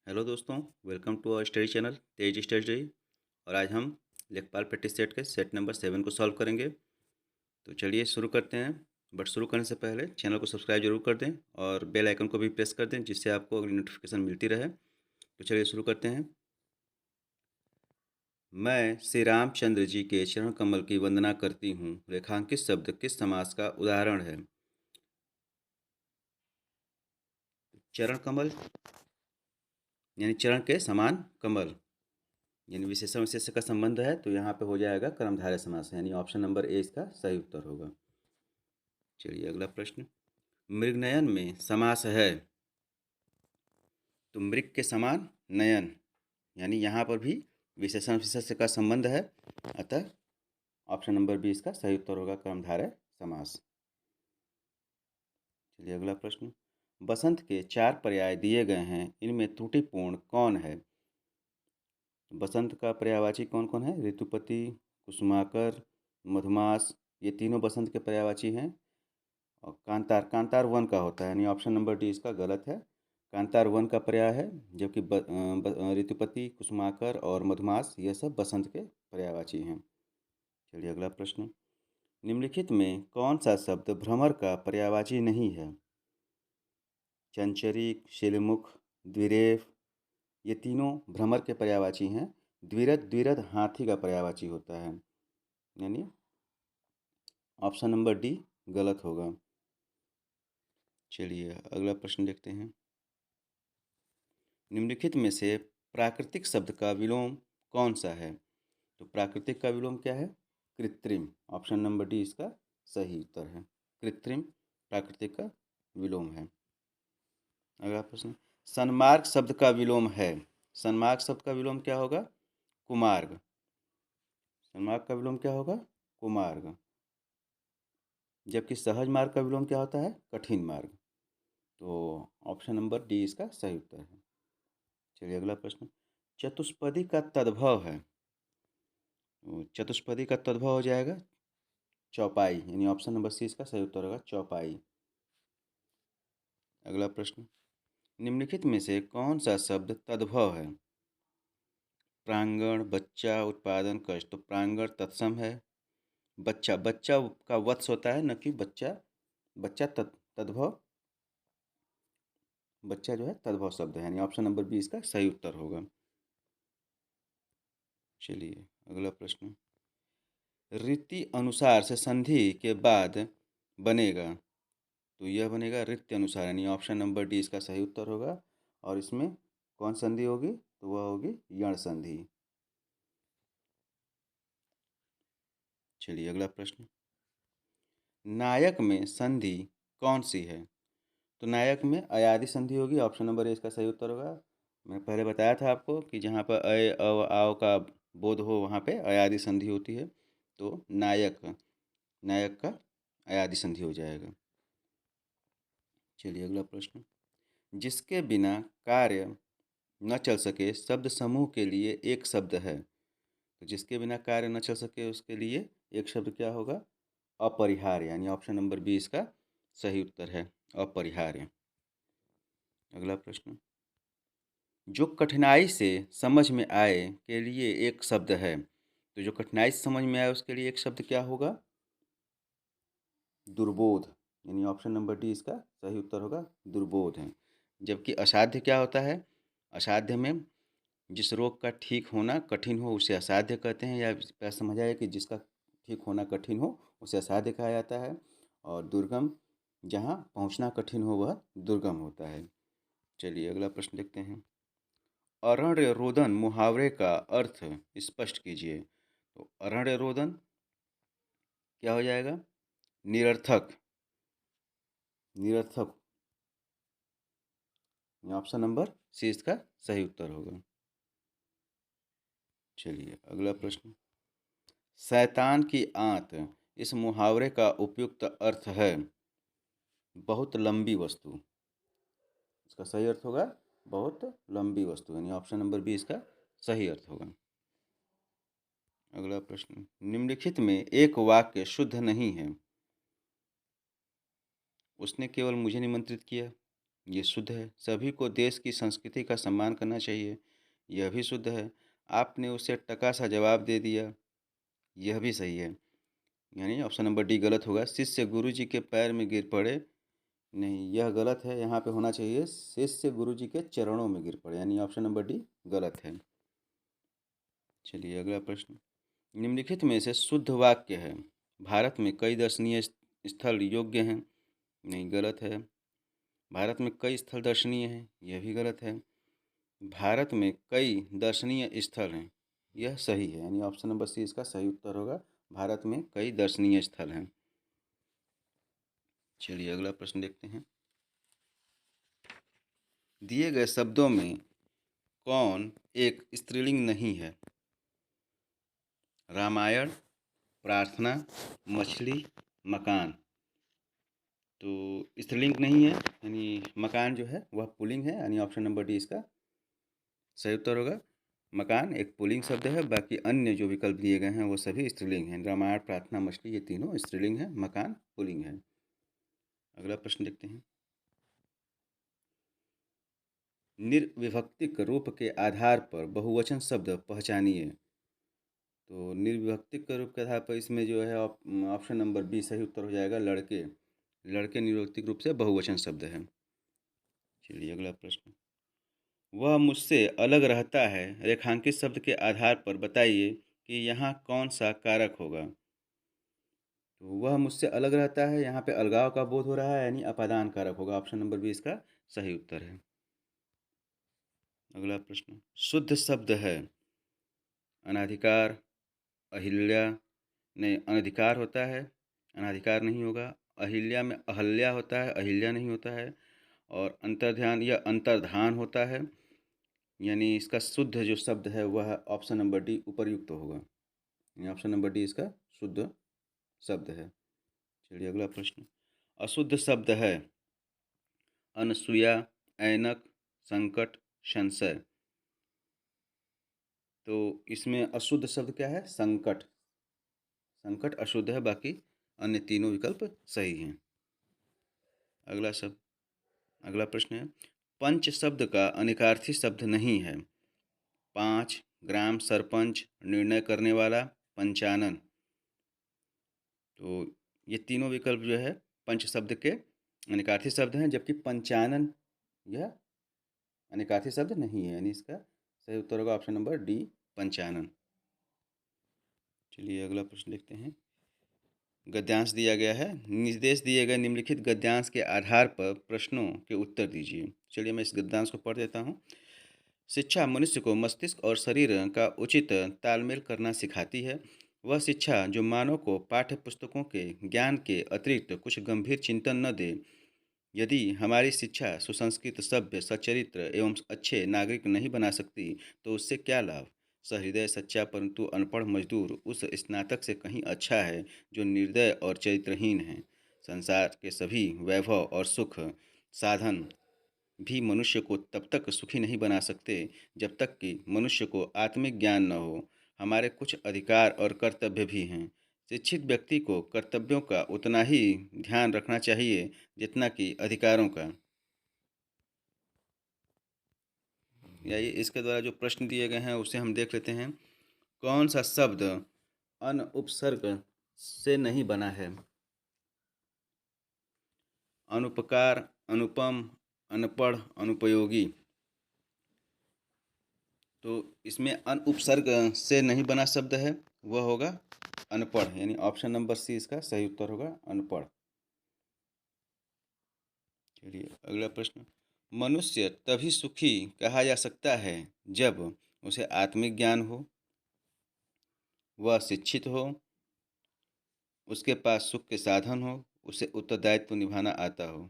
Hello दोस्तों, welcome to our study channel Tez study. और आज हम लेखपाल प्रैक्टिस सेट के सेट नंबर 7 को सॉल्व करेंगे। तो चलिए शुरू करते हैं। बट शुरू करने से पहले चैनल को सब्सक्राइब जरूर कर दें और बेल आइकन को भी प्रेस कर दें, जिससे आपको अगली नोटिफिकेशन मिलती रहे। तो चलिए शुरू करते हैं। मैं श्री रामचंद्र जी के चरण कमल की वंदना करती हूँ। रेखांकित शब्द किस समास का उदाहरण है? चरण कमल यानी चरण के समान कमल, यानी विशेषण विशेष्य का संबंध है, तो यहाँ पे हो जाएगा कर्मधारय समास, यानी ऑप्शन नंबर ए इसका सही उत्तर होगा। चलिए अगला प्रश्न। मृगनयन में समास है, तो मृग के समान नयन, यानी यहाँ पर भी विशेषण विशेष्य का संबंध है, अतः ऑप्शन नंबर बी इसका सही उत्तर होगा, कर्मधारय समास। चलिए अगला प्रश्न। बसंत के 4 पर्याय दिए गए हैं, इनमें त्रुटिपूर्ण कौन है? बसंत का पर्यायवाची कौन कौन है? ऋतुपति, कुसुमाकर, मधुमास, ये तीनों बसंत के पर्यायवाची हैं। और कांतार, कांतार वन का होता है, यानी ऑप्शन नंबर डी इसका गलत है। कांतार वन का पर्याय है, जबकि ऋतुपति, कुसुमाकर और मधुमास ये सब बसंत के पर्यायवाची हैं। चलिए अगला प्रश्न। निम्नलिखित में कौन सा शब्द भ्रमर का पर्यायवाची नहीं है? चंचरीक, शिलमुख, द्विरेफ, ये तीनों भ्रमर के पर्यायवाची हैं। द्विरथ, द्विरथ हाथी का पर्यायवाची होता है, यानी ऑप्शन नंबर डी गलत होगा। चलिए अगला प्रश्न देखते हैं। निम्नलिखित में से प्राकृतिक शब्द का विलोम कौन सा है? तो प्राकृतिक का विलोम क्या है? कृत्रिम। ऑप्शन नंबर डी इसका सही उत्तर है, कृत्रिम प्राकृतिक का विलोम है। अगला प्रश्न। सन्मार्ग शब्द का विलोम है, सन्मार्ग शब्द का विलोम क्या होगा? कुमार्ग। सन्मार्ग का विलोम क्या होगा? कुमार्ग। जबकि सहज मार्ग का विलोम क्या होता है? कठिन मार्ग। तो ऑप्शन नंबर डी इसका सही उत्तर है। चलिए अगला प्रश्न। चतुष्पदी का तद्भव है, चतुष्पदी का तद्भव हो जाएगा चौपाई, यानी ऑप्शन नंबर सी इसका सही उत्तर होगा, चौपाई। अगला प्रश्न। निम्नलिखित में से कौन सा शब्द तद्भव है? प्रांगण, बच्चा, उत्पादन, कष्ट। तो प्रांगण तत्सम है। बच्चा, बच्चा का वत्स होता है, न कि बच्चा। बच्चा तद्भव, बच्चा जो है तद्भव शब्द है, यानी ऑप्शन नंबर बी इसका सही उत्तर होगा। चलिए अगला प्रश्न। रीति अनुसार से संधि के बाद बनेगा, तो यह बनेगा रीति अनुसार, यानी ऑप्शन नंबर डी इसका सही उत्तर होगा। और इसमें कौन संधि होगी? तो वह होगी यण संधि। चलिए अगला प्रश्न। नायक में संधि कौन सी है? तो नायक में अयादि संधि होगी, ऑप्शन नंबर ए इसका सही उत्तर होगा। मैं पहले बताया था आपको कि जहाँ पर अय अव आव का बोध हो वहाँ पे अयादि संधि होती है, तो नायक, नायक का अयादि संधि हो जाएगा। चलिए अगला प्रश्न। जिसके बिना कार्य न चल सके शब्द समूह के लिए एक शब्द है, तो जिसके बिना कार्य न चल सके उसके लिए एक शब्द क्या होगा? अपरिहार्य, यानी ऑप्शन नंबर बी इसका सही उत्तर है, अपरिहार्य। अगला प्रश्न। जो कठिनाई से समझ में आए के लिए एक शब्द है, तो जो कठिनाई से समझ में आए उसके लिए एक शब्द क्या होगा? दुर्बोध, यानी ऑप्शन नंबर डी इसका सही उत्तर होगा, दुर्बोध है। जबकि असाध्य क्या होता है? असाध्य में जिस रोग का ठीक होना कठिन हो उसे असाध्य कहते हैं, या समझ आए कि जिसका ठीक होना कठिन हो उसे असाध्य कहा जाता है। और दुर्गम, जहाँ पहुँचना कठिन हो वह दुर्गम होता है। चलिए अगला प्रश्न देखते हैं। अरण्य रोदन मुहावरे का अर्थ स्पष्ट कीजिए। तो अरण्य रोदन क्या हो जाएगा? निरर्थक, निरर्थक, ऑप्शन नंबर सी इसका सही उत्तर होगा। चलिए अगला प्रश्न। शैतान की आंत, इस मुहावरे का उपयुक्त अर्थ है बहुत लंबी वस्तु। इसका सही अर्थ होगा बहुत लंबी वस्तु, यानी ऑप्शन नंबर बी इसका सही अर्थ होगा। अगला प्रश्न। निम्नलिखित में एक वाक्य शुद्ध नहीं है। उसने केवल मुझे निमंत्रित किया, ये शुद्ध है। सभी को देश की संस्कृति का सम्मान करना चाहिए, यह भी शुद्ध है। आपने उसे टका सा जवाब दे दिया, यह भी सही है। यानी ऑप्शन नंबर डी गलत होगा। शिष्य गुरु जी के पैर में गिर पड़े, नहीं यह गलत है। यहाँ पे होना चाहिए शिष्य गुरु जी के चरणों में गिर पड़े, यानी ऑप्शन नंबर डी गलत है। चलिए अगला प्रश्न, निम्नलिखित में से शुद्ध वाक्य है। भारत में कई दर्शनीय स्थल योग्य हैं, नहीं गलत है। भारत में कई स्थल दर्शनीय हैं, यह भी गलत है। भारत में कई दर्शनीय स्थल हैं, यह सही है। यानी ऑप्शन नंबर सी इसका सही उत्तर होगा। भारत में कई दर्शनीय स्थल हैं। चलिए अगला प्रश्न देखते हैं। दिए गए शब्दों में कौन एक स्त्रीलिंग नहीं है? रामायण, प्रार्थना, मछली, मकान। तो स्त्रीलिंग नहीं है, यानी मकान जो है वह पुल्लिंग है, यानी ऑप्शन नंबर डी इसका सही उत्तर होगा। मकान एक पुल्लिंग शब्द है, बाकी अन्य जो विकल्प दिए गए हैं वो सभी स्त्रीलिंग हैं। रामायण, प्रार्थना, मछली ये तीनों स्त्रीलिंग हैं, मकान पुल्लिंग है। अगला प्रश्न देखते हैं। निर्विभक्तिक रूप के आधार पर बहुवचन शब्द पहचानिए। तो निर्विभक्तिक रूप के आधार पर इसमें जो है ऑप्शन नंबर बी सही उत्तर हो जाएगा, लड़के। लड़के निर्विभक्तिक रूप से बहुवचन शब्द है। चलिए अगला प्रश्न, वह मुझसे अलग रहता है, रेखांकित शब्द के आधार पर बताइए कि यहाँ कौन सा कारक होगा। तो वह मुझसे अलग रहता है, यहाँ पे अलगाव का बोध हो रहा है, यानी अपादान कारक होगा। ऑप्शन नंबर बी इसका सही उत्तर है। अगला प्रश्न, शुद्ध शब्द है अनाधिकार, अहिल्या, नहीं अनधिकार होता है, अनाधिकार नहीं होगा। अहिल्या में अहल्या होता है, अहिल्या नहीं होता है। और अंतर्ध्यान या अंतर्धान होता है, यानी इसका शुद्ध जो शब्द है वह ऑप्शन नंबर डी उपर्युक्त होगा, यानी ऑप्शन नंबर डी इसका शुद्ध शब्द है। चलिए अगला प्रश्न, अशुद्ध शब्द है अनसुया, ऐनक, संकट, संशय। तो इसमें अशुद्ध शब्द क्या है? संकट। संकट अशुद्ध है, बाकी अन्य तीनों विकल्प सही हैं। अगला प्रश्न है, पंच शब्द का अनिकार्थी शब्द नहीं है। पाँच, ग्राम सरपंच, निर्णय करने वाला, पंचानन। तो ये तीनों विकल्प जो है पंच शब्द के अनिकार्थी शब्द हैं, जबकि पंचानन यह अनिकार्थी शब्द नहीं है, यानी इसका सही उत्तर होगा ऑप्शन नंबर डी पंचानन। चलिए अगला प्रश्न देखते हैं। गद्यांश दिया गया है, निर्देश दिए गए निम्नलिखित गद्यांश के आधार पर प्रश्नों के उत्तर दीजिए। चलिए मैं इस गद्यांश को पढ़ देता हूँ। शिक्षा मनुष्य को मस्तिष्क और शरीर का उचित तालमेल करना सिखाती है। वह शिक्षा जो मानव को पाठ्य पुस्तकों के ज्ञान के अतिरिक्त कुछ गंभीर चिंतन न दे। यदि हमारी शिक्षा सुसंस्कृत, सभ्य, सच्चरित्र एवं अच्छे नागरिक नहीं बना सकती तो उससे क्या लाभ। सहृदय, सच्चा परंतु अनपढ़ मजदूर उस स्नातक से कहीं अच्छा है जो निर्दय और चरित्रहीन है। संसार के सभी वैभव और सुख साधन भी मनुष्य को तब तक सुखी नहीं बना सकते जब तक कि मनुष्य को आत्मिक ज्ञान न हो। हमारे कुछ अधिकार और कर्तव्य भी हैं। शिक्षित व्यक्ति को कर्तव्यों का उतना ही ध्यान रखना चाहिए जितना कि अधिकारों का। यही इसके द्वारा जो प्रश्न दिए गए हैं उसे हम देख लेते हैं। कौन सा शब्द अन उपसर्ग से नहीं बना है? अनुपकार, अनुपम, अनपढ़, अनुपयोगी। तो इसमें अन उपसर्ग से नहीं बना शब्द है, वह होगा अनपढ़, यानी ऑप्शन नंबर सी इसका सही उत्तर होगा, अनपढ़। चलिए अगला प्रश्न, मनुष्य तभी सुखी कहा जा सकता है जब उसे आत्मिक ज्ञान हो, वह शिक्षित हो, उसके पास सुख के साधन हो, उसे उत्तरदायित्व निभाना आता हो।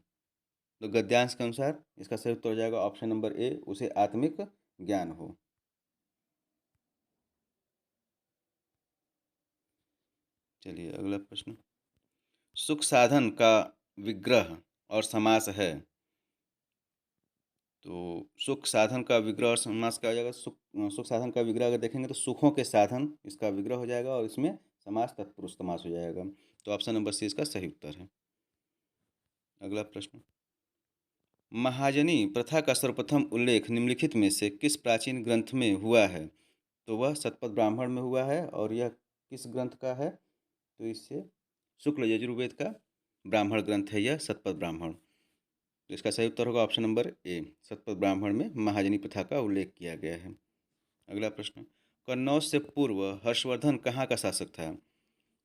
तो गद्यांश के अनुसार इसका सही उत्तर हो जाएगा ऑप्शन नंबर ए, उसे आत्मिक ज्ञान हो। चलिए अगला प्रश्न, सुख साधन का विग्रह और समास है। तो सुख साधन का विग्रह और समास क्या हो जाएगा? सुख साधन का विग्रह अगर देखेंगे तो सुखों के साधन इसका विग्रह हो जाएगा और इसमें समास तत्पुरुष समास हो जाएगा। तो ऑप्शन नंबर सी इसका सही उत्तर है। अगला प्रश्न, महाजनी प्रथा का सर्वप्रथम उल्लेख निम्नलिखित में से किस प्राचीन ग्रंथ में हुआ है? तो वह शतपथ ब्राह्मण में हुआ है और यह किस ग्रंथ का है? तो इससे शुक्ल यजुर्वेद का ब्राह्मण ग्रंथ है यह शतपथ ब्राह्मण। तो इसका सही उत्तर होगा option number A, Shatapatha Brahmana में महाजनी प्रथा का उल्लेख किया गया है। अगला प्रश्न, कन्नौज से पूर्व हर्षवर्धन कहाँ का शासक था?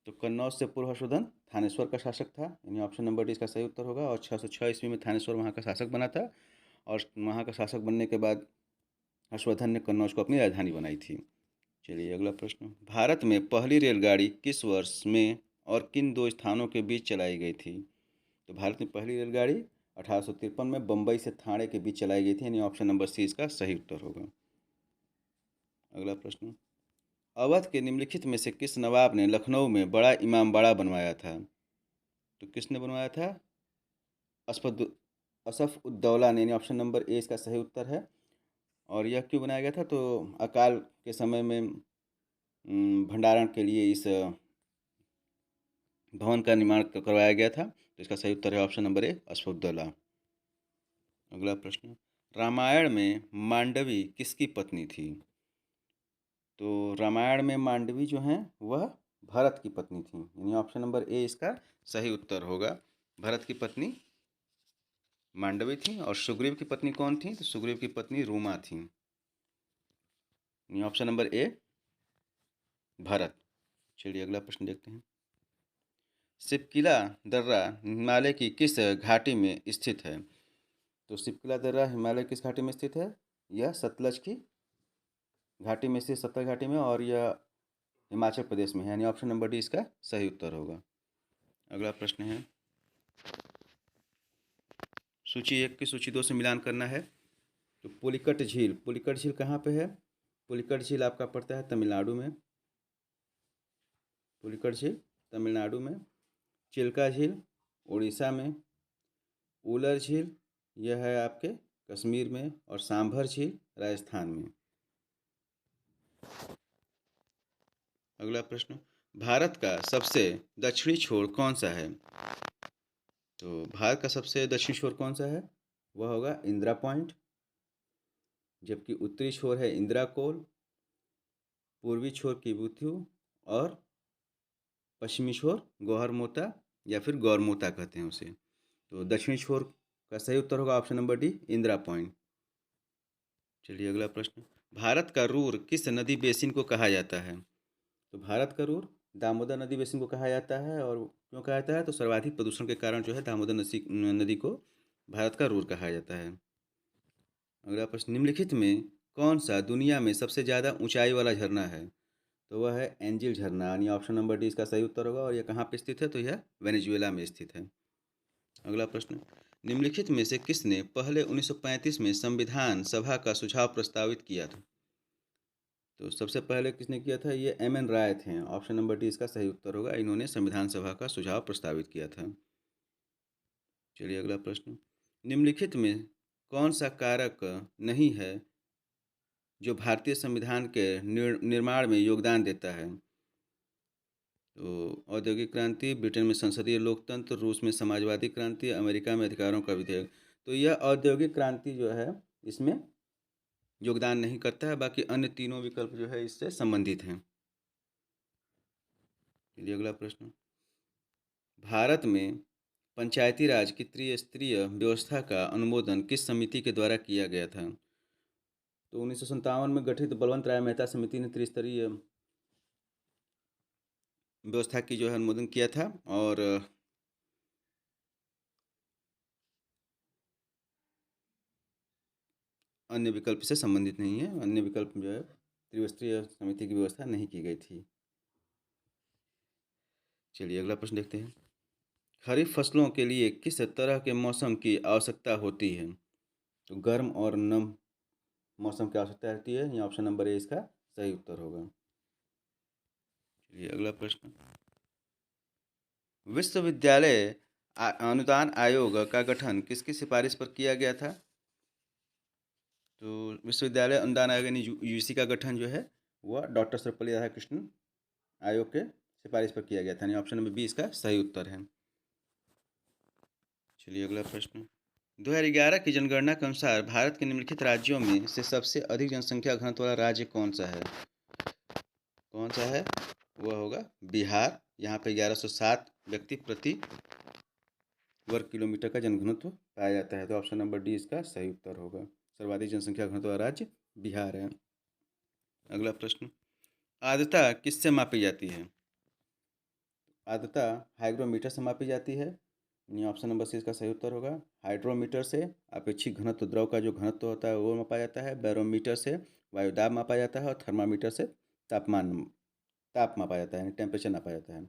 तो कन्नौज से पूर्व हर्षवर्धन थानेश्वर का शासक था, यानी ऑप्शन नंबर डी इसका सही उत्तर होगा। और 606 ईस्वी में थानेश्वर वहाँ का शासक बना था और वहाँ का शासक बनने के बाद हर्षवर्धन ने कन्नौज को अपनी राजधानी बनाई थी। चलिए अगला प्रश्न, भारत में पहली रेलगाड़ी किस वर्ष में और किन दो स्थानों के बीच चलाई गई थी? तो भारत में पहली रेलगाड़ी 1853 में बम्बई से थाने के बीच चलाई गई थी, यानी ऑप्शन नंबर सी इसका सही उत्तर होगा। अगला प्रश्न, अवध के निम्नलिखित में से किस नवाब ने लखनऊ में बड़ा इमामबाड़ा बनवाया था? तो किसने बनवाया था? असफद असफ उद्दौला ने, यानी ऑप्शन नंबर ए इसका सही उत्तर है। और यह क्यों बनाया गया था? तो अकाल के समय में भंडारण के लिए इस भवन का निर्माण करवाया गया था। तो इसका सही उत्तर है ऑप्शन नंबर ए, असफउद्दौला। अगला प्रश्न, रामायण में मांडवी किसकी पत्नी थी? तो रामायण में मांडवी जो हैं वह भरत की पत्नी थी, यानी ऑप्शन नंबर ए इसका सही उत्तर होगा। भरत की पत्नी मांडवी थी। और सुग्रीव की पत्नी कौन थी? तो सुग्रीव की पत्नी रूमा थी, यानी ऑप्शन नंबर ए भरत। चलिए अगला प्रश्न देखते हैं, सिपकिला दर्रा हिमालय की किस घाटी में स्थित है? तो सिपकिला दर्रा हिमालय किस घाटी में स्थित है? यह सतलज की घाटी में स्थित, सतलज घाटी में, और यह हिमाचल प्रदेश में है, यानी ऑप्शन नंबर डी इसका सही उत्तर होगा। अगला प्रश्न है, सूची 1 की सूची 2 से मिलान करना है। तो पुलिकट झील कहाँ पे है? पुलिकट झील आपका पड़ता है तमिलनाडु में। पुलिकट झील तमिलनाडु में। चिल्का झील उड़ीसा में। उलर झील यह है आपके कश्मीर में। और सांभर झील राजस्थान में। अगला प्रश्न, भारत का सबसे दक्षिणी छोर कौन सा है? तो भारत का सबसे दक्षिणी छोर कौन सा है? वह होगा इंदिरा पॉइंट। जबकि उत्तरी छोर है इंदिरा कोल, पूर्वी छोर किबुथु, और पश्चिमी छोर गौहरमोता या फिर गौरमोता कहते हैं उसे। तो दक्षिणी छोर का सही उत्तर होगा option number D, Indira point. चलिए अगला प्रश्न, भारत का रूर किस नदी बेसिन को कहा जाता है? तो भारत का रूर दामोदर नदी बेसिन को कहा जाता है। और क्यों कहा जाता है? तो सर्वाधिक प्रदूषण के कारण जो है दामोदर नदी को भारत का रूर कहा जाता है। अगला प्रश्न, निम्नलिखित में कौन सा दुनिया में सबसे ज़्यादा ऊंचाई वाला झरना है? तो वह है एंजिल झरना, यानी ऑप्शन नंबर डी इसका सही उत्तर होगा। और यह कहाँ पे स्थित है? तो यह वेनेजुएला में स्थित है। अगला प्रश्न, निम्नलिखित में से किसने पहले 1935 में संविधान सभा का सुझाव प्रस्तावित किया था? तो सबसे पहले किसने किया था? ये एम.एन. राय थे। ऑप्शन नंबर डी इसका सही उत्तर होगा। इन्होंने संविधान सभा का सुझाव प्रस्तावित किया था। चलिए अगला प्रश्न, निम्नलिखित में कौन सा कारक नहीं है जो भारतीय संविधान के निर्माण में योगदान देता है? तो औद्योगिक क्रांति, ब्रिटेन में संसदीय लोकतंत्र, रूस में समाजवादी क्रांति, अमेरिका में अधिकारों का विधेयक। तो यह औद्योगिक क्रांति जो है इसमें योगदान नहीं करता है, बाकी अन्य तीनों विकल्प जो है इससे संबंधित हैं। चलिए अगला प्रश्न, भारत में पंचायती राज की त्रिस्तरीय व्यवस्था का अनुमोदन किस समिति के द्वारा किया गया था? तो 1957 में गठित बलवंत राय मेहता समिति ने त्रिस्तरीय व्यवस्था की जो है अनुमोदन किया था। और अन्य विकल्प से संबंधित नहीं है। अन्य विकल्प जो है त्रिस्तरीय समिति की व्यवस्था नहीं की गई थी। चलिए अगला प्रश्न देखते हैं, खरीफ फसलों के लिए किस तरह के मौसम की आवश्यकता होती है? तो गर्म और नम मौसम की आवश्यकता रहती है, ये ऑप्शन नंबर ए इसका सही उत्तर होगा। चलिए अगला प्रश्न, विश्वविद्यालय अनुदान आयोग का गठन किसकी सिफारिश पर किया गया था? तो विश्वविद्यालय अनुदान आयोग यानी यूजीसी का गठन जो है वह डॉक्टर सर्वपल्ली राधाकृष्णन आयोग के सिफारिश पर किया गया था, यानी ऑप्शन नंबर बी इसका सही उत्तर है। चलिए अगला प्रश्न, 2011 की जनगणना के अनुसार भारत के निम्नलिखित राज्यों में से सबसे अधिक जनसंख्या घनत्व वाला राज्य कौन सा है? कौन सा है? वह होगा बिहार। यहाँ पे 1107 व्यक्ति प्रति वर्ग किलोमीटर का जनघनत्व पाया जाता है। तो ऑप्शन नंबर डी इसका सही उत्तर होगा। सर्वाधिक जनसंख्या घनत्व वाला राज्य बिहार है। अगला प्रश्न, आर्द्रता किससे मापी जाती है? आर्द्रता हाइग्रोमीटर से मापी जाती है। यानी ऑप्शन नंबर सी इसका सही उत्तर होगा। हाइड्रोमीटर से अपेक्षित घनत्व द्रव का जो घनत्व होता है वो मापा जाता है। बैरोमीटर से वायुदाब मापा जाता है और थर्मामीटर से ताप मापा जाता है, टेम्परेचर नापा जाता है।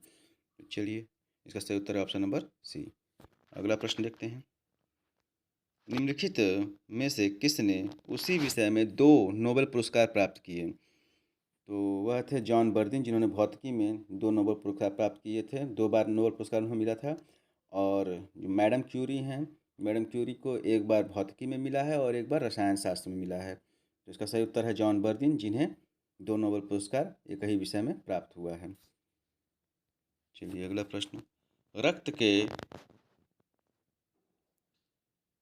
चलिए, इसका सही उत्तर है ऑप्शन नंबर सी। अगला प्रश्न देखते हैं, निम्नलिखित में से किसने उसी विषय में 2 नोबेल पुरस्कार प्राप्त किए? तो वह थे जॉन बर्दिन, जिन्होंने भौतिकी में 2 नोबेल पुरस्कार प्राप्त किए थे। 2 बार नोबेल पुरस्कार उन्हें मिला था। और जो मैडम क्यूरी हैं, मैडम क्यूरी को 1 बार भौतिकी में मिला है और 1 बार रसायन शास्त्र में मिला है। तो इसका सही उत्तर है जॉन बर्दिन, जिन्हें 2 नोबेल पुरस्कार एक ही विषय में प्राप्त हुआ है। चलिए, अगला प्रश्न,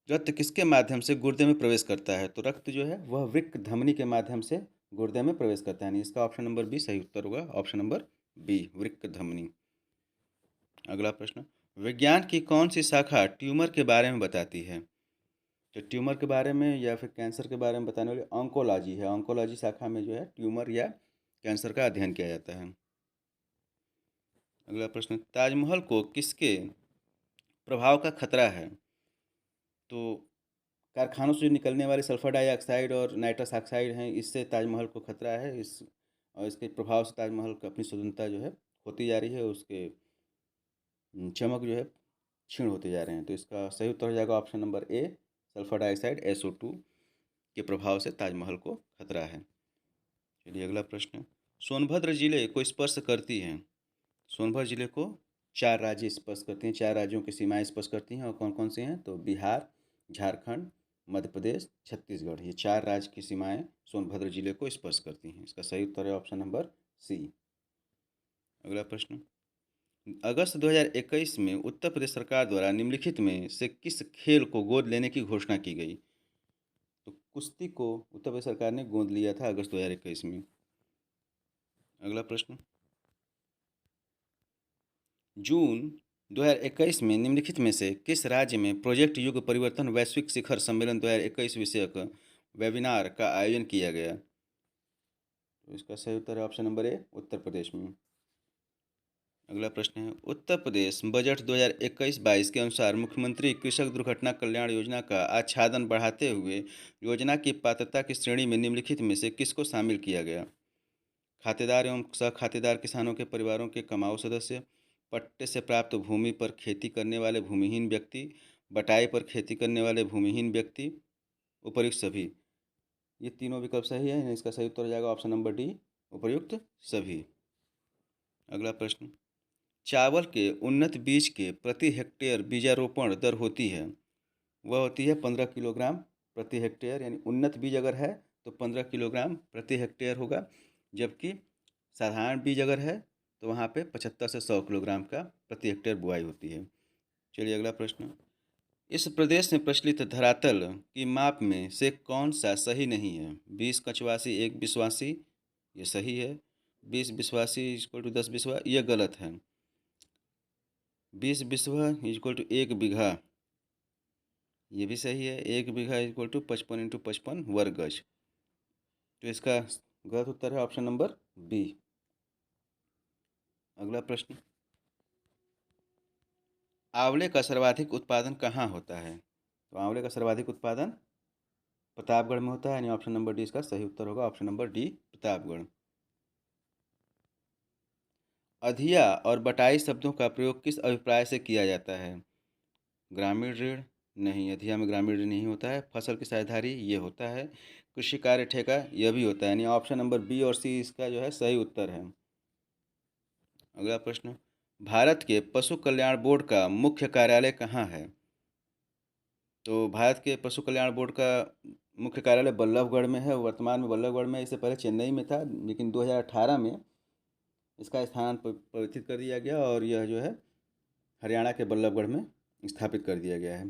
रक्त किसके माध्यम से गुर्दे में प्रवेश करता है? तो रक्त जो है वह वृक्क धमनी के माध्यम से गुर्दे में प्रवेश करता है। इसका ऑप्शन नंबर बी सही उत्तर होगा। ऑप्शन नंबर बी, वृक्क धमनी। अगला प्रश्न, विज्ञान की कौन सी शाखा ट्यूमर के बारे में बताती है? तो ट्यूमर के बारे में या फिर कैंसर के बारे में बताने वाली ऑन्कोलॉजी है। ऑन्कोलॉजी शाखा में जो है ट्यूमर या कैंसर का अध्ययन किया जाता है। अगला प्रश्न, ताजमहल को किसके प्रभाव का खतरा है? तो कारखानों से निकलने वाले सल्फर डाइऑक्साइड और नाइट्रस ऑक्साइड हैं, इससे ताजमहल को खतरा है। और इसके प्रभाव से ताजमहल की अपनी सुंदरता जो है होती जा रही है, उसके चमक जो है क्षीण होते जा रहे हैं। तो इसका सही उत्तर हो जाएगा option number A, sulphur dioxide SO2 के प्रभाव से ताजमहल को खतरा है। चलिए, अगला प्रश्न, सोनभद्र जिले को स्पर्श करती हैं? सोनभद्र जिले को 4 राज्य स्पर्श करती हैं, 4 राज्यों की सीमाएं स्पर्श करती हैं। और कौन कौन से हैं? तो बिहार, झारखंड, मध्य प्रदेश, छत्तीसगढ़, ये 4 राज्य की सीमाएं सोनभद्र जिले को स्पर्श करती हैं। इसका सही उत्तर है ऑप्शन नंबर सी। अगला प्रश्न, अगस्त 2021 में उत्तर प्रदेश सरकार द्वारा निम्नलिखित में से किस खेल को गोद लेने की घोषणा की गई? तो कुश्ती को उत्तर प्रदेश सरकार ने गोद लिया था अगस्त 2021 में। अगला प्रश्न, जून 2021 में निम्नलिखित में से किस राज्य में प्रोजेक्ट युग परिवर्तन वैश्विक शिखर सम्मेलन 2021 विषयक वेबिनार का आयोजन किया गया? तो इसका सही उत्तर है option number A, Uttar Pradesh में। अगला प्रश्न है, उत्तर प्रदेश बजट 2021-22 के अनुसार मुख्यमंत्री कृषक दुर्घटना कल्याण योजना का आच्छादन बढ़ाते हुए योजना की पात्रता की श्रेणी में निम्नलिखित में से किसको शामिल किया गया? खातेदार एवं सह-खातेदार किसानों के परिवारों के कमाऊ सदस्य, पट्टे से प्राप्त भूमि पर खेती करने वाले भूमिहीन व्यक्ति, बटाई पर खेती करने वाले भूमिहीन व्यक्ति, उपर्युक्त सभी। ये तीनों विकल्प सही है। इसका सही उत्तर हो जाएगा ऑप्शन नंबर डी, उपर्युक्त सभी। अगला प्रश्न, चावल के उन्नत बीज के प्रति हेक्टेयर बीजारोपण दर होती है? वह होती है 15 किलोग्राम प्रति हेक्टेयर। यानी उन्नत बीज अगर है तो 15 किलोग्राम प्रति हेक्टेयर होगा, जबकि साधारण बीज अगर है तो वहाँ पे 75 से 100 किलोग्राम का प्रति हेक्टेयर बुआई होती है। चलिए, अगला प्रश्न, इस प्रदेश में प्रचलित धरातल की माप में से कौन सा सही नहीं है? 20 कछवासी 1 विश्वासी, ये सही है। 20 विश्वासी इक्वल टू 10 बिस्वा, ये गलत है। 20 बिस्वा इक्वल टू 1 बीघा, ये भी सही है। 1 बीघा इक्वल टू 55 इंटू 55 वर्ग गज। तो इसका गलत उत्तर है ऑप्शन नंबर बी। अगला प्रश्न, आंवले का सर्वाधिक उत्पादन कहाँ होता है? तो आंवले का सर्वाधिक उत्पादन प्रतापगढ़ में होता है। यानी ऑप्शन नंबर डी इसका सही उत्तर होगा। Option number D, Pratapgarh. अधिया और बटाई शब्दों का प्रयोग किस अभिप्राय से किया जाता है? ग्रामीण ऋण नहीं, अधिया में ग्रामीण ऋण नहीं होता है। फसल की साझेदारी ये होता है। कृषि कार्य ठेका यह भी होता है। यानी ऑप्शन नंबर बी और सी इसका जो है सही उत्तर है। अगला प्रश्न, भारत के पशु कल्याण बोर्ड का मुख्य कार्यालय कहाँ है? तो भारत के पशु कल्याण बोर्ड का मुख्य कार्यालय बल्लभगढ़ में है। वर्तमान में बल्लभगढ़ में, इससे पहले चेन्नई में था, लेकिन 2018 में इसका स्थान परिवर्तित कर दिया गया और यह जो है हरियाणा के बल्लभगढ़ में स्थापित कर दिया गया है।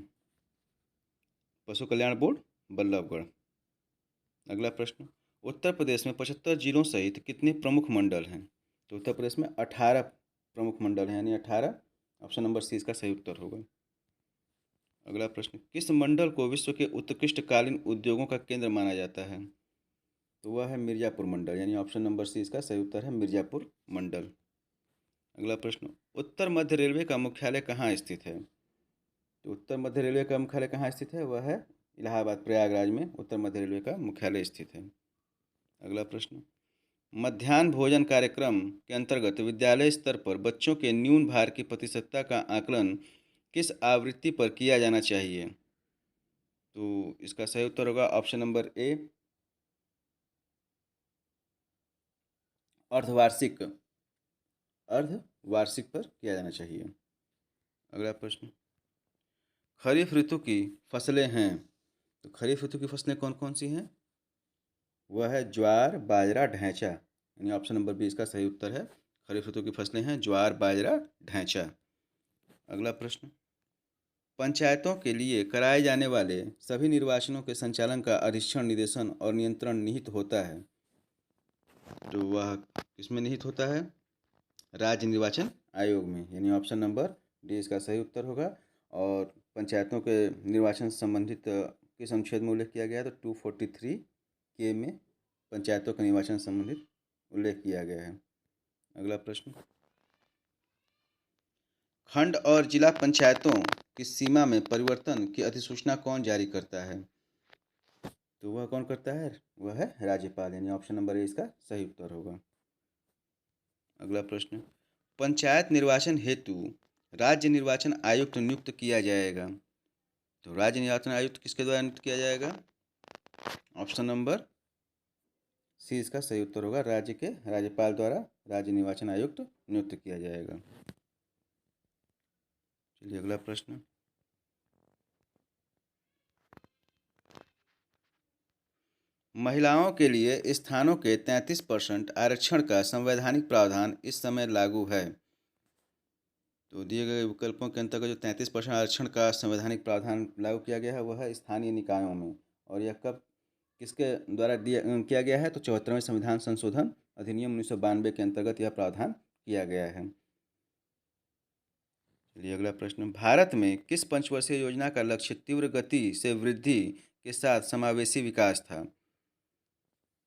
पशु कल्याण बोर्ड, बल्लभगढ़। अगला प्रश्न, उत्तर प्रदेश में 75 जिलों सहित कितने प्रमुख मंडल हैं? तो उत्तर प्रदेश में 18 प्रमुख मंडल हैं, यानी 18। ऑप्शन नंबर सी इसका सही उत्तर होगा। अगला प्रश्न, किस मंडल को विश्व के उत्कृष्टकालीन उद्योगों का केंद्र माना जाता है? तो वह है मिर्ज़ापुर मंडल, यानी ऑप्शन नंबर सी इसका सही उत्तर है, मिर्ज़ापुर मंडल। अगला प्रश्न, उत्तर मध्य रेलवे का मुख्यालय कहाँ स्थित है? तो उत्तर मध्य रेलवे का मुख्यालय कहाँ स्थित है? वह है इलाहाबाद, प्रयागराज में उत्तर मध्य रेलवे का मुख्यालय स्थित है। अगला प्रश्न, मध्याह्न भोजन कार्यक्रम के अंतर्गत विद्यालय स्तर पर बच्चों के न्यून भार की प्रतिशतता का आकलन किस आवृत्ति पर किया जाना चाहिए? तो इसका सही उत्तर होगा ऑप्शन नंबर ए, अर्धवार्षिक, अर्धवार्षिक पर किया जाना चाहिए। अगला प्रश्न, खरीफ ऋतु की फसलें हैं, तो खरीफ ऋतु की फसलें कौन कौन सी हैं? वह है ज्वार, बाजरा, ढैंचा, यानी ऑप्शन नंबर बी इसका सही उत्तर है। खरीफ ऋतु की फसलें हैं ज्वार, बाजरा, ढैंचा। अगला प्रश्न, पंचायतों के लिए कराए जाने वाले सभी निर्वाचनों के संचालन का अधीक्षण, निर्देशन और नियंत्रण निहित होता है, तो वह किसमें निहित होता है? राज्य निर्वाचन आयोग में, यानी ऑप्शन नंबर डी इसका सही उत्तर होगा। और पंचायतों के निर्वाचन से संबंधित किस अनुच्छेद में उल्लेख किया गया है? तो 243 के में पंचायतों के निर्वाचन से संबंधित उल्लेख किया गया है। अगला प्रश्न, खंड और जिला पंचायतों की सीमा में परिवर्तन की अधिसूचना कौन जारी करता है? तो वह कौन करता है? वह है राज्यपाल, यानी ऑप्शन नंबर ए इसका सही उत्तर होगा। अगला प्रश्न, पंचायत निर्वाचन हेतु राज्य निर्वाचन आयुक्त नियुक्त किया जाएगा, तो राज्य निर्वाचन आयुक्त किसके द्वारा नियुक्त किया जाएगा? ऑप्शन नंबर सी इसका सही उत्तर होगा, राज्य के राज्यपाल द्वारा राज्य निर्वाचन आयुक्त नियुक्त किया जाएगा। चलिए अगला प्रश्न, महिलाओं के लिए स्थानों के 33% आरक्षण का संवैधानिक प्रावधान इस समय लागू है, तो दिए गए विकल्पों के अंतर्गत जो 33% आरक्षण का संवैधानिक प्रावधान लागू किया गया है वह है स्थानीय निकायों में। और यह कब किसके द्वारा किया गया है? तो 74वें संविधान संशोधन अधिनियम 1992 के अंतर्गत यह प्रावधान किया गया है। चलिए अगला प्रश्न, भारत में किस पंचवर्षीय योजना का लक्ष्य तीव्र गति से वृद्धि के साथ समावेशी विकास था?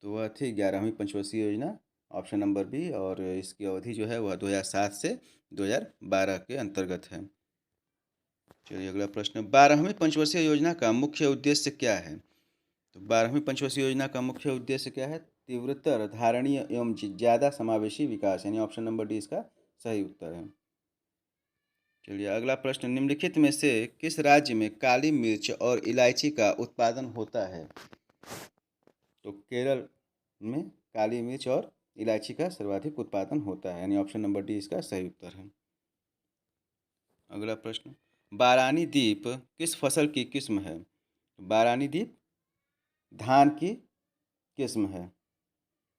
तो वह थी 11वीं पंचवर्षीय योजना, ऑप्शन नंबर बी। और इसकी अवधि जो है वह 2007 से 2012 के अंतर्गत है। चलिए अगला प्रश्न, 12वीं पंचवर्षीय योजना का मुख्य उद्देश्य क्या है? तो 12वीं पंचवर्षीय योजना का मुख्य उद्देश्य क्या है? तीव्रतर, धारणीय एवं ज़्यादा समावेशी विकास, यानी ऑप्शन नंबर डी इसका सही उत्तर है। चलिए अगला प्रश्न, निम्नलिखित में से किस राज्य में काली मिर्च और इलायची का उत्पादन होता है? तो केरल में काली मिर्च और इलायची का सर्वाधिक उत्पादन होता है, यानी ऑप्शन नंबर डी इसका सही उत्तर है। अगला प्रश्न, बारानी द्वीप किस फसल की किस्म है? बारानी द्वीप धान की किस्म है,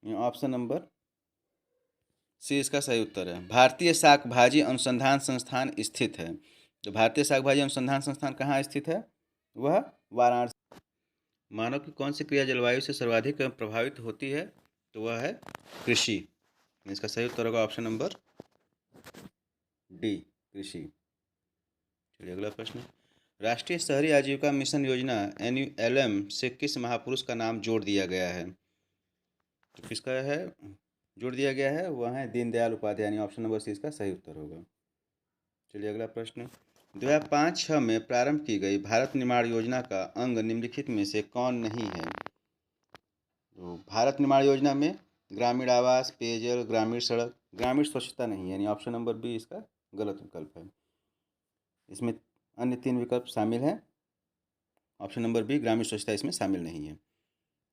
ऑप्शन नंबर सी इसका सही उत्तर है। भारतीय शाक भाजी अनुसंधान संस्थान स्थित है, तो भारतीय शाक भाजी अनुसंधान संस्थान कहाँ स्थित है? वह वाराणसी। मानव की कौन सी क्रिया जलवायु से सर्वाधिक प्रभावित होती है? तो वह है कृषि, इसका सही उत्तर होगा ऑप्शन नंबर डी, कृषि। चलिए अगला प्रश्न, राष्ट्रीय शहरी आजीविका मिशन योजना NULM से किस महापुरुष का नाम जोड़ दिया गया है? तो किसका है जोड़ दिया गया है? वह है दीनदयाल उपाध्याय, यानी ऑप्शन नंबर सी इसका सही उत्तर होगा। चलिए अगला प्रश्न, 2005-06 में प्रारंभ की गई भारत निर्माण योजना का अंग निम्नलिखित में से कौन नहीं है? तो भारत निर्माण योजना में ग्रामीण आवास, पेयजल, ग्रामीण सड़क, ग्रामीण स्वच्छता नहीं है, यानी ऑप्शन नंबर बी इसका गलत विकल्प है। इसमें अन्य 3 विकल्प शामिल हैं, ऑप्शन नंबर बी ग्रामीण स्वच्छता इसमें शामिल नहीं है।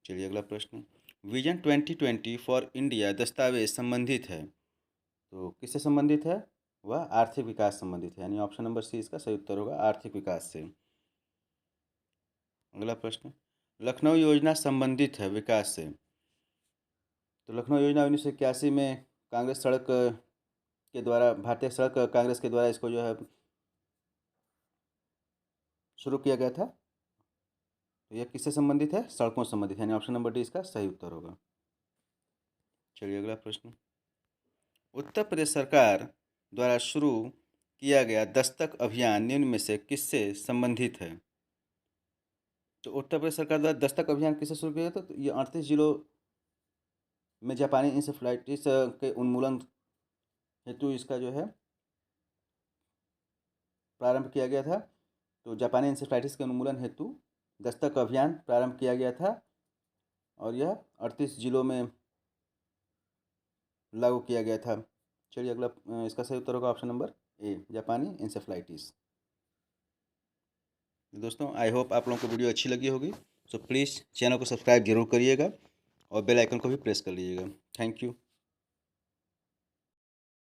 चलिए अगला प्रश्न, विजन 2020 फॉर इंडिया दस्तावेज संबंधित है, तो किससे संबंधित है? वह आर्थिक विकास संबंधित है, यानी ऑप्शन नंबर सी इसका सही उत्तर होगा, आर्थिक विकास से। अगला प्रश्न, लखनऊ योजना संबंधित है विकास से, तो लखनऊ योजना 1981 में कांग्रेस सड़क के द्वारा, भारतीय सड़क कांग्रेस के द्वारा इसको जो है शुरू किया गया था। तो यह किससे संबंधित है? सड़कों से संबंधित है, यानी ऑप्शन नंबर डी इसका सही उत्तर होगा। चलिए अगला प्रश्न। उत्तर प्रदेश सरकार द्वारा शुरू किया गया दस्तक अभियान निम्न में से किससे संबंधित है? तो उत्तर प्रदेश सरकार द्वारा दस्तक अभियान किससे शुरू किया था? तो ये 38 जिलों में जापानी इंसेफ्लाइटिस के उन्मूलन हेतु इसका जो है प्रारंभ किया गया था। तो जापानी इंसेफ्लाइटिस के उन्मूलन हेतु दस्तक अभियान प्रारंभ किया गया था और यह 38 जिलों में लागू किया गया था। चलिए अगला इसका सही उत्तर होगा ऑप्शन नंबर ए, जापानी इंसेफ्लाइटिस। दोस्तों आई होप आप लोगों को वीडियो अच्छी लगी होगी। सो प्लीज़ चैनल को सब्सक्राइब जरूर करिएगा और बेल आइकन को भी प्रेस कर लीजिएगा। Thank you.